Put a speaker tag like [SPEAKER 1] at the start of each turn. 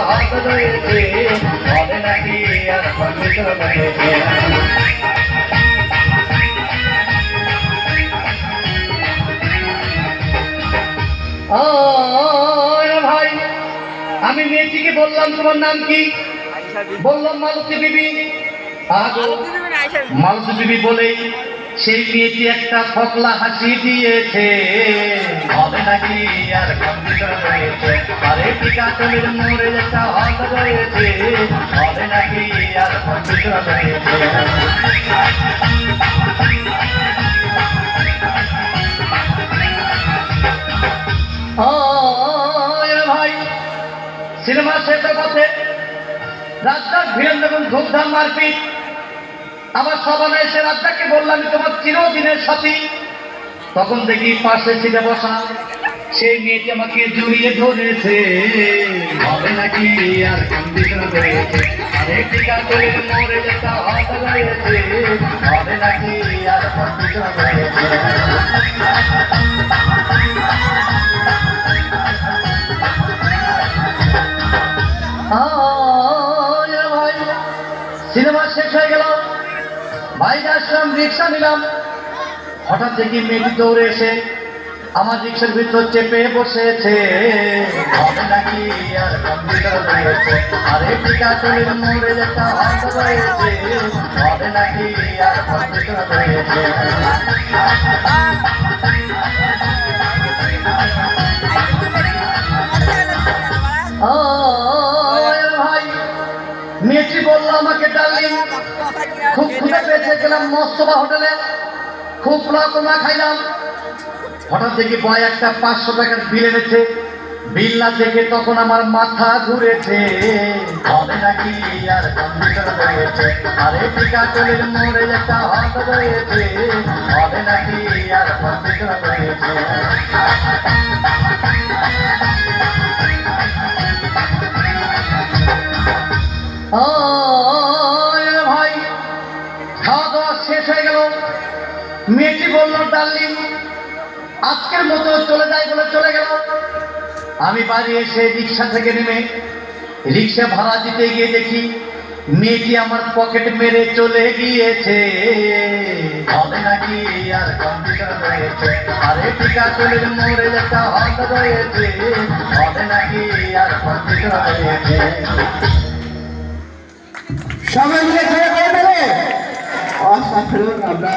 [SPEAKER 1] হাত রয়েছে, হবে নাকি আর কম্পিউটার রয়েছে। ভাই আমি মেয়েটিকে বললাম তোমার নাম কি? বললাম মালতী বিবি। মালতী বিবি বলেই সেই মেয়েটি একটা ফকলা হাসি দিয়েছে, হবে নাকি আর কম্পিউটার রয়েছে। আরে টিকাটলের মোড়ে একটা হল রয়েছে, হবে নাকি আর কম্পিউটার রয়েছে। ভাই সিনেমা শেষের পথে রাস্তার ভিড় যখন ধূমধাম মারপিট, আমার সবাই এসে রাজ্জাককে বললাম তোমার চিরদিনের সাথী। তখন দেখি পাশে সিটে বসা সেই মেয়েটি আমাকে জড়িয়ে ধরেছে, হবে নাকি আর কম্পিউটার রয়েছে। আরে টিকাটলের মোড়ে একটা হাত রয়েছে, হবে নাকি আর কম্পিউটার রয়েছে। ভাই সিনেমা শেষ হয়ে গেল, বাইরে আসলাম, রিক্সা নিলাম। হঠাৎ দেখি মেয়েটি দৌড়ে এসে আমার রিক্সার ভিতর চেপে বসেছে, হবে নাকি আর কম্পিউটার রয়েছে। আরে টিকাটলের মোড়ে একটা হাত রয়েছে, হবে নাকি আর কম্পিউটার রয়েছে। ভাই মেয়েটি বললো আমাকে ডার্লিং খুব ক্ষুধা পেয়েছে, গেলাম মস্তবা হোটেলে, খুব পোলা খাইলাম। হঠাৎ দেখি বয় একটা 500 টাকার বিল এনেছে, বিল না দেখে তখন আমার মাথা ঘুরেছে, হবে নাকি আর কম্পিউটার রয়েছে। আরে টিকাটলের মোড়ে একটা হাত রয়েছে, হবে নাকি আর কম্পিউটার রয়েছে। ভাই খাওয়া দাওয়া শেষ হয়ে গেল, মেয়েটি বলল ডার্লিং আজকের মতো চলে যায় বলে চলে গেল। আমি বাড়ি এসে রিক্সা থেকে নেমে রিক্সা ভাড়া দিতে গিয়ে দেখি মেয়েটি আমার পকেট মেরে চলে গিয়েছে, হবে নাকি আর কম্পিউটার রয়েছে। আরে টিকাটলের মোড়ে একটা হাত রয়েছে, হবে নাকি আর কম্পিউটার রয়েছে।
[SPEAKER 2] সবাই মিলে খেয়ে পেলে অসাধারণ আমরা